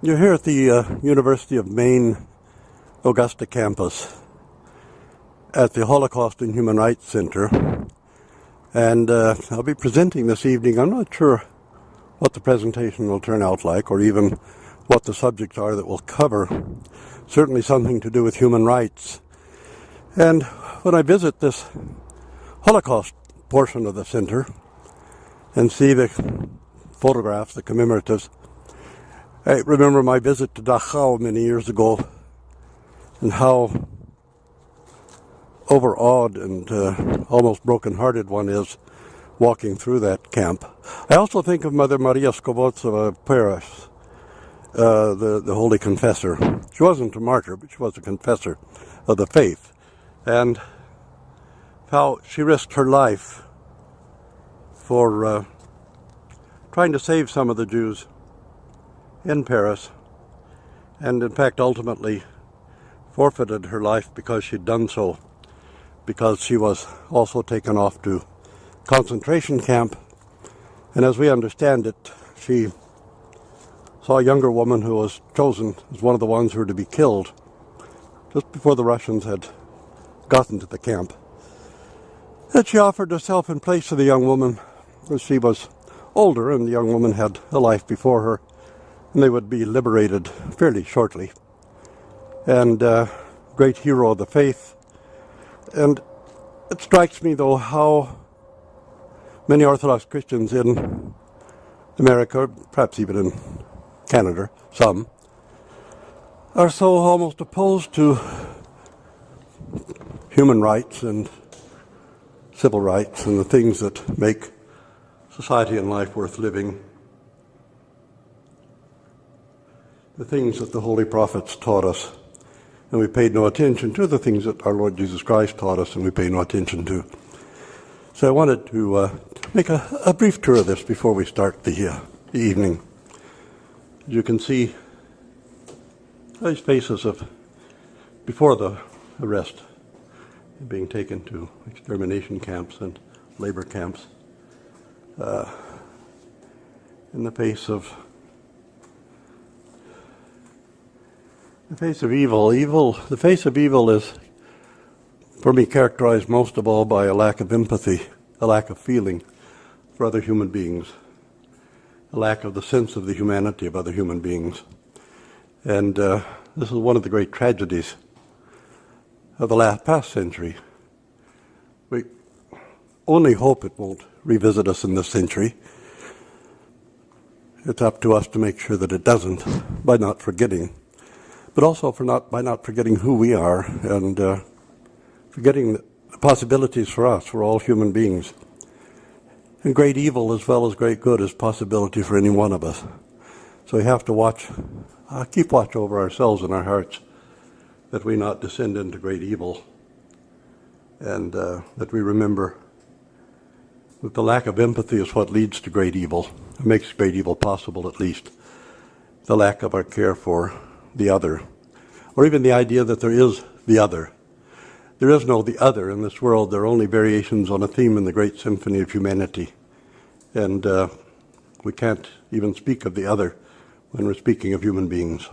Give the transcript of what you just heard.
You're here at the University of Maine, Augusta campus at the Holocaust and Human Rights Center. And I'll be presenting this evening. I'm not sure what the presentation will turn out like, or even what the subjects are that we'll cover. Certainly something to do with human rights. And when I visit this Holocaust portion of the center and see the photographs, the commemoratives, I remember my visit to Dachau many years ago and how overawed and almost broken-hearted one is walking through that camp. I also think of Mother Maria Skobozova of Paris, the Holy Confessor. She wasn't a martyr, but she was a confessor of the faith. And how she risked her life for trying to save some of the Jews in Paris, and in fact ultimately forfeited her life because she'd done so, because she was also taken off to concentration camp. And as we understand it, she saw a younger woman who was chosen as one of the ones who were to be killed just before the Russians had gotten to the camp. And she offered herself in place of the young woman, as she was older and the young woman had a life before her, and they would be liberated fairly shortly. And great hero of the faith. And it strikes me, though, how many Orthodox Christians in America, perhaps even in Canada, some, are so almost opposed to human rights and civil rights and the things that make society and life worth living. The things that the holy prophets taught us, and we paid no attention to the things that our Lord Jesus Christ taught us, and we pay no attention to. So I wanted to make a brief tour of this before we start the evening. As you can see, these faces of before the arrest, being taken to extermination camps and labor camps, in the face of evil. The face of evil is, for me, characterized most of all by a lack of empathy, a lack of feeling for other human beings, a lack of the sense of the humanity of other human beings. And this is one of the great tragedies of the past century. We only hope it won't revisit us in this century. It's up to us to make sure that it doesn't, by not forgetting, but also by not forgetting who we are and forgetting the possibilities for us. We're all human beings. And great evil as well as great good is possibility for any one of us. So we have to keep watch over ourselves and our hearts, that we not descend into great evil, and that we remember that the lack of empathy is what leads to great evil. It makes great evil possible, at least. The lack of our care for the other, or even the idea that there is the other. There is no the other in this world. There are only variations on a theme in the great symphony of humanity. And we can't even speak of the other when we're speaking of human beings.